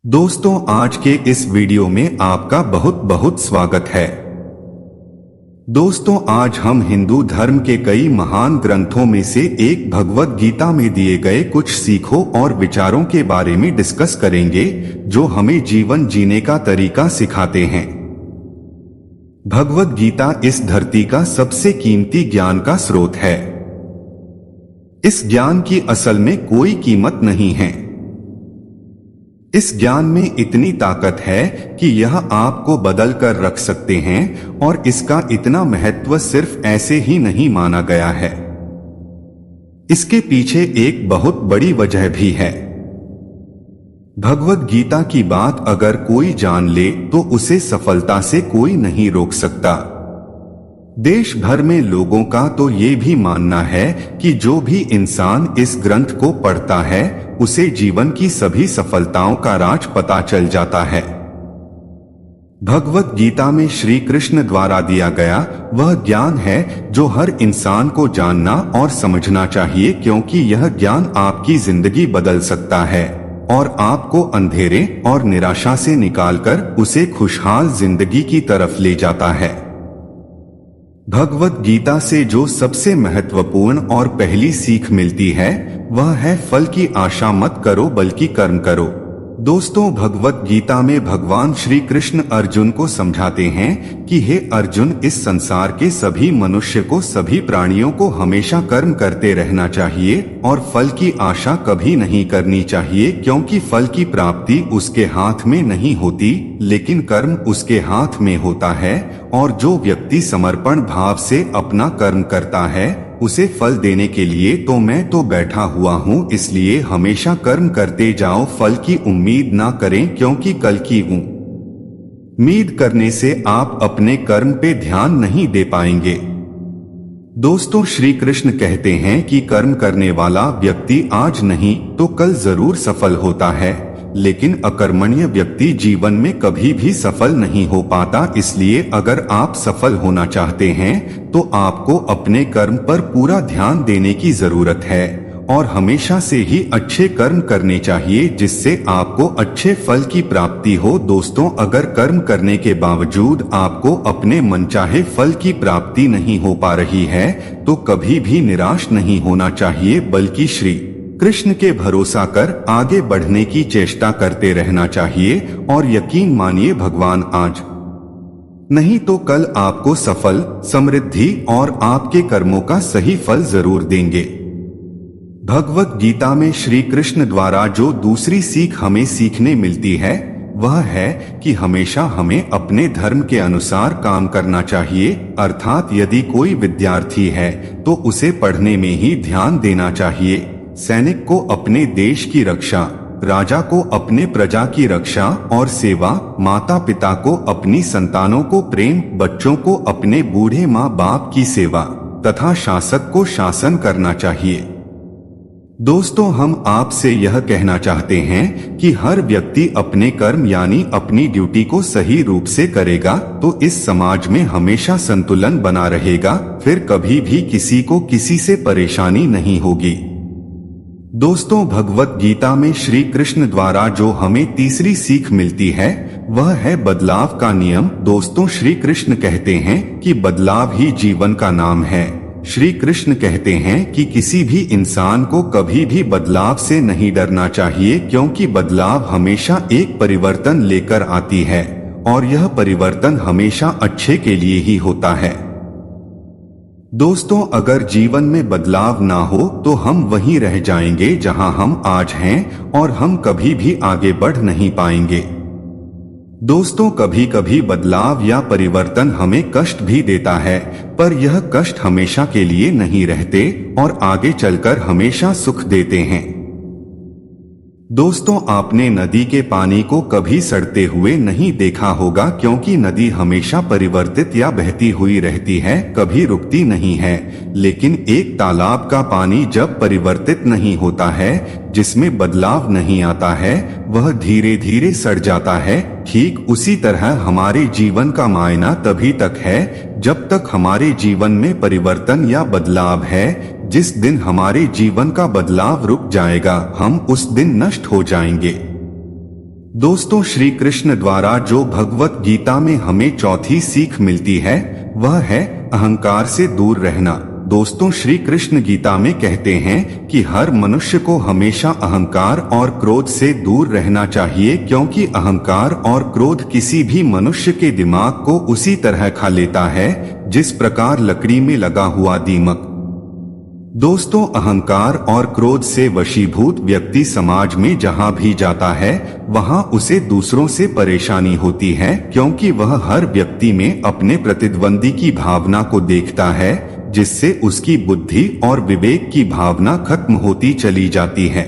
दोस्तों, आज के इस वीडियो में आपका बहुत बहुत स्वागत है। दोस्तों, आज हम हिंदू धर्म के कई महान ग्रंथों में से एक भगवत गीता में दिए गए कुछ सीखों और विचारों के बारे में डिस्कस करेंगे जो हमें जीवन जीने का तरीका सिखाते हैं। भगवत गीता इस धरती का सबसे कीमती ज्ञान का स्रोत है। इस ज्ञान की असल में कोई कीमत नहीं है। इस ज्ञान में इतनी ताकत है कि यह आपको बदल कर रख सकते हैं और इसका इतना महत्व सिर्फ ऐसे ही नहीं माना गया है। इसके पीछे एक बहुत बड़ी वजह भी है। भगवत गीता की बात अगर कोई जान ले तो उसे सफलता से कोई नहीं रोक सकता। देश भर में लोगों का तो ये भी मानना है कि जो भी इंसान इस ग्रंथ को पढ़ता है उसे जीवन की सभी सफलताओं का राज पता चल जाता है। भगवत गीता में श्री कृष्ण द्वारा दिया गया वह ज्ञान है जो हर इंसान को जानना और समझना चाहिए, क्योंकि यह ज्ञान आपकी जिंदगी बदल सकता है और आपको अंधेरे और निराशा से निकालकर उसे खुशहाल जिंदगी की तरफ ले जाता है। भगवत गीता से जो सबसे महत्वपूर्ण और पहली सीख मिलती है वह है फल की आशा मत करो बल्कि कर्म करो। दोस्तों, भगवत गीता में भगवान श्री कृष्ण अर्जुन को समझाते हैं कि हे अर्जुन, इस संसार के सभी मनुष्य को, सभी प्राणियों को हमेशा कर्म करते रहना चाहिए और फल की आशा कभी नहीं करनी चाहिए, क्योंकि फल की प्राप्ति उसके हाथ में नहीं होती लेकिन कर्म उसके हाथ में होता है। और जो व्यक्ति समर्पण भाव से अपना कर्म करता है उसे फल देने के लिए तो मैं तो बैठा हुआ हूँ, इसलिए हमेशा कर्म करते जाओ, फल की उम्मीद ना करें, क्योंकि कल की उम्मीद करने से आप अपने कर्म पे ध्यान नहीं दे पाएंगे। दोस्तों, श्री कृष्ण कहते हैं कि कर्म करने वाला व्यक्ति आज नहीं तो कल जरूर सफल होता है, लेकिन अकर्मण्य व्यक्ति जीवन में कभी भी सफल नहीं हो पाता। इसलिए अगर आप सफल होना चाहते हैं तो आपको अपने कर्म पर पूरा ध्यान देने की जरूरत है और हमेशा से ही अच्छे कर्म करने चाहिए, जिससे आपको अच्छे फल की प्राप्ति हो। दोस्तों, अगर कर्म करने के बावजूद आपको अपने मनचाहे फल की प्राप्ति नहीं हो पा रही है तो कभी भी निराश नहीं होना चाहिए, बल्कि श्री कृष्ण के भरोसा कर आगे बढ़ने की चेष्टा करते रहना चाहिए। और यकीन मानिए, भगवान आज नहीं तो कल आपको सफल, समृद्धि और आपके कर्मों का सही फल जरूर देंगे। भगवत गीता में श्री कृष्ण द्वारा जो दूसरी सीख हमें सीखने मिलती है वह है कि हमेशा हमें अपने धर्म के अनुसार काम करना चाहिए। अर्थात यदि कोई विद्यार्थी है तो उसे पढ़ने में ही ध्यान देना चाहिए, सैनिक को अपने देश की रक्षा, राजा को अपने प्रजा की रक्षा और सेवा, माता पिता को अपनी संतानों को प्रेम, बच्चों को अपने बूढ़े माँ बाप की सेवा तथा शासक को शासन करना चाहिए। दोस्तों, हम आपसे यह कहना चाहते हैं कि हर व्यक्ति अपने कर्म यानी अपनी ड्यूटी को सही रूप से करेगा तो इस समाज में हमेशा संतुलन बना रहेगा, फिर कभी भी किसी को किसी से परेशानी नहीं होगी। दोस्तों, भगवत गीता में श्री कृष्ण द्वारा जो हमें तीसरी सीख मिलती है वह है बदलाव का नियम। दोस्तों, श्री कृष्ण कहते हैं कि बदलाव ही जीवन का नाम है। श्री कृष्ण कहते हैं कि किसी भी इंसान को कभी भी बदलाव से नहीं डरना चाहिए, क्योंकि बदलाव हमेशा एक परिवर्तन लेकर आती है और यह परिवर्तन हमेशा अच्छे के लिए ही होता है। दोस्तों, अगर जीवन में बदलाव ना हो तो हम वहीं रह जाएंगे जहां हम आज हैं और हम कभी भी आगे बढ़ नहीं पाएंगे। दोस्तों, कभी कभी बदलाव या परिवर्तन हमें कष्ट भी देता है, पर यह कष्ट हमेशा के लिए नहीं रहते और आगे चलकर हमेशा सुख देते हैं। दोस्तों, आपने नदी के पानी को कभी सड़ते हुए नहीं देखा होगा, क्योंकि नदी हमेशा परिवर्तित या बहती हुई रहती है, कभी रुकती नहीं है। लेकिन एक तालाब का पानी जब परिवर्तित नहीं होता है, जिसमें बदलाव नहीं आता है, वह धीरे धीरे सड़ जाता है। ठीक उसी तरह हमारे जीवन का मायना तभी तक है जब तक हमारे जीवन में परिवर्तन या बदलाव है। जिस दिन हमारे जीवन का बदलाव रुक जाएगा, हम उस दिन नष्ट हो जाएंगे। दोस्तों, श्री कृष्ण द्वारा जो भगवत गीता में हमें चौथी सीख मिलती है वह है अहंकार से दूर रहना। दोस्तों, श्री कृष्ण गीता में कहते हैं कि हर मनुष्य को हमेशा अहंकार और क्रोध से दूर रहना चाहिए, क्योंकि अहंकार और क्रोध किसी भी मनुष्य के दिमाग को उसी तरह खा लेता है जिस प्रकार लकड़ी में लगा हुआ दीमक। दोस्तों, अहंकार और क्रोध से वशीभूत व्यक्ति समाज में जहां भी जाता है वहां उसे दूसरों से परेशानी होती है, क्योंकि वह हर व्यक्ति में अपने प्रतिद्वंदी की भावना को देखता है, जिससे उसकी बुद्धि और विवेक की भावना खत्म होती चली जाती है।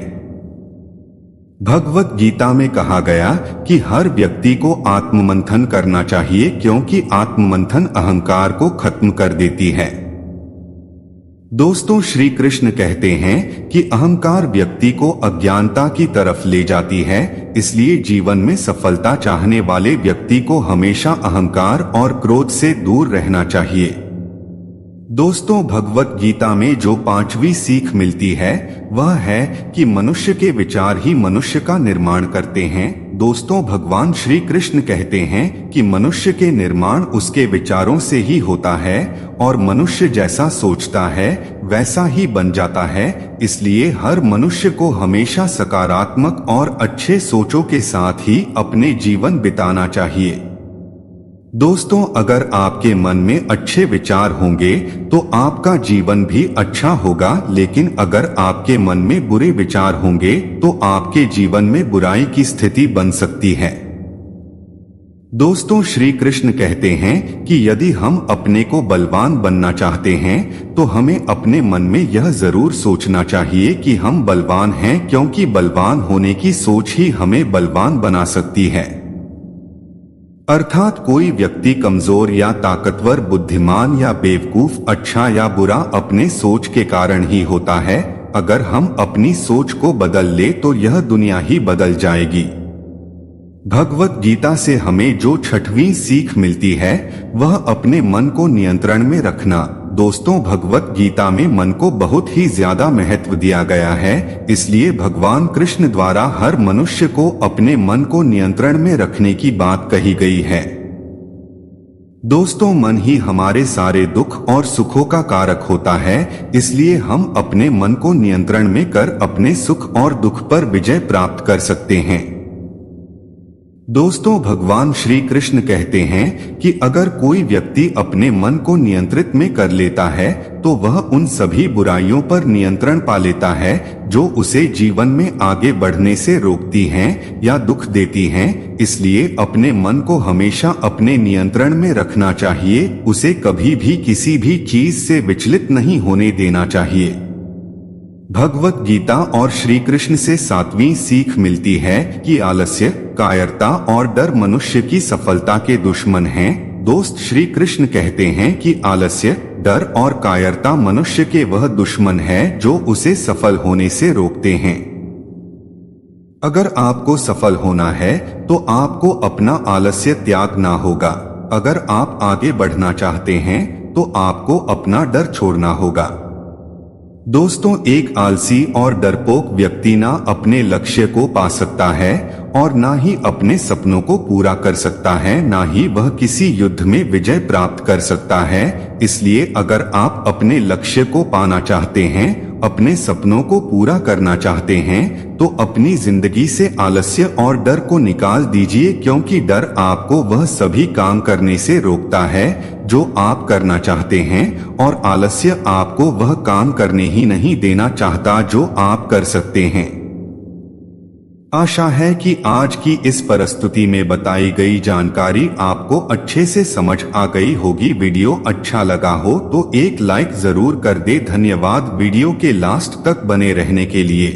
भगवत गीता में कहा गया कि हर व्यक्ति को आत्ममंथन करना चाहिए, क्योंकि आत्ममंथन अहंकार को खत्म कर देती है। दोस्तों, श्री कृष्ण कहते हैं कि अहंकार व्यक्ति को अज्ञानता की तरफ ले जाती है, इसलिए जीवन में सफलता चाहने वाले व्यक्ति को हमेशा अहंकार और क्रोध से दूर रहना चाहिए। दोस्तों, भगवत गीता में जो पांचवी सीख मिलती है वह है कि मनुष्य के विचार ही मनुष्य का निर्माण करते हैं। दोस्तों, भगवान श्री कृष्ण कहते हैं कि मनुष्य के निर्माण उसके विचारों से ही होता है और मनुष्य जैसा सोचता है वैसा ही बन जाता है। इसलिए हर मनुष्य को हमेशा सकारात्मक और अच्छे सोचों के साथ ही अपने जीवन बिताना चाहिए। दोस्तों, अगर आपके मन में अच्छे विचार होंगे तो आपका जीवन भी अच्छा होगा, लेकिन अगर आपके मन में बुरे विचार होंगे तो आपके जीवन में बुराई की स्थिति बन सकती है। दोस्तों, श्री कृष्ण कहते हैं कि यदि हम अपने को बलवान बनना चाहते हैं तो हमें अपने मन में यह जरूर सोचना चाहिए कि हम बलवान हैं, क्योंकि बलवान होने की सोच ही हमें बलवान बना सकती है। अर्थात कोई व्यक्ति कमजोर या ताकतवर, बुद्धिमान या बेवकूफ, अच्छा या बुरा अपने सोच के कारण ही होता है। अगर हम अपनी सोच को बदल ले तो यह दुनिया ही बदल जाएगी। भगवत गीता से हमें जो छठवीं सीख मिलती है वह अपने मन को नियंत्रण में रखना। दोस्तों, भगवत गीता में मन को बहुत ही ज्यादा महत्व दिया गया है, इसलिए भगवान कृष्ण द्वारा हर मनुष्य को अपने मन को नियंत्रण में रखने की बात कही गई है। दोस्तों, मन ही हमारे सारे दुख और सुखों का कारक होता है, इसलिए हम अपने मन को नियंत्रण में कर अपने सुख और दुख पर विजय प्राप्त कर सकते हैं। दोस्तों, भगवान श्री कृष्ण कहते हैं कि अगर कोई व्यक्ति अपने मन को नियंत्रित में कर लेता है तो वह उन सभी बुराइयों पर नियंत्रण पा लेता है जो उसे जीवन में आगे बढ़ने से रोकती हैं या दुख देती हैं। इसलिए अपने मन को हमेशा अपने नियंत्रण में रखना चाहिए, उसे कभी भी किसी भी चीज से विचलित नहीं होने देना चाहिए। भगवत गीता और श्री कृष्ण से सातवीं सीख मिलती है कि आलस्य, कायरता और डर मनुष्य की सफलता के दुश्मन हैं। दोस्त, श्री कृष्ण कहते हैं कि आलस्य, डर और कायरता मनुष्य के वह दुश्मन है जो उसे सफल होने से रोकते हैं। अगर आपको सफल होना है तो आपको अपना आलस्य त्यागना होगा। अगर आप आगे बढ़ना चाहते हैं तो आपको अपना डर छोड़ना होगा। दोस्तों, एक आलसी और डरपोक व्यक्ति ना अपने लक्ष्य को पा सकता है और ना ही अपने सपनों को पूरा कर सकता है, ना ही वह किसी युद्ध में विजय प्राप्त कर सकता है। इसलिए अगर आप अपने लक्ष्य को पाना चाहते हैं, अपने सपनों को पूरा करना चाहते हैं तो अपनी जिंदगी से आलस्य और डर को निकाल दीजिए, क्योंकि डर आपको वह सभी काम करने से रोकता है जो आप करना चाहते हैं और आलस्य आपको वह काम करने ही नहीं देना चाहता जो आप कर सकते हैं। आशा है कि आज की इस प्रस्तुति में बताई गई जानकारी आपको अच्छे से समझ आ गई होगी। वीडियो अच्छा लगा हो तो एक लाइक जरूर कर दे। धन्यवाद वीडियो के लास्ट तक बने रहने के लिए।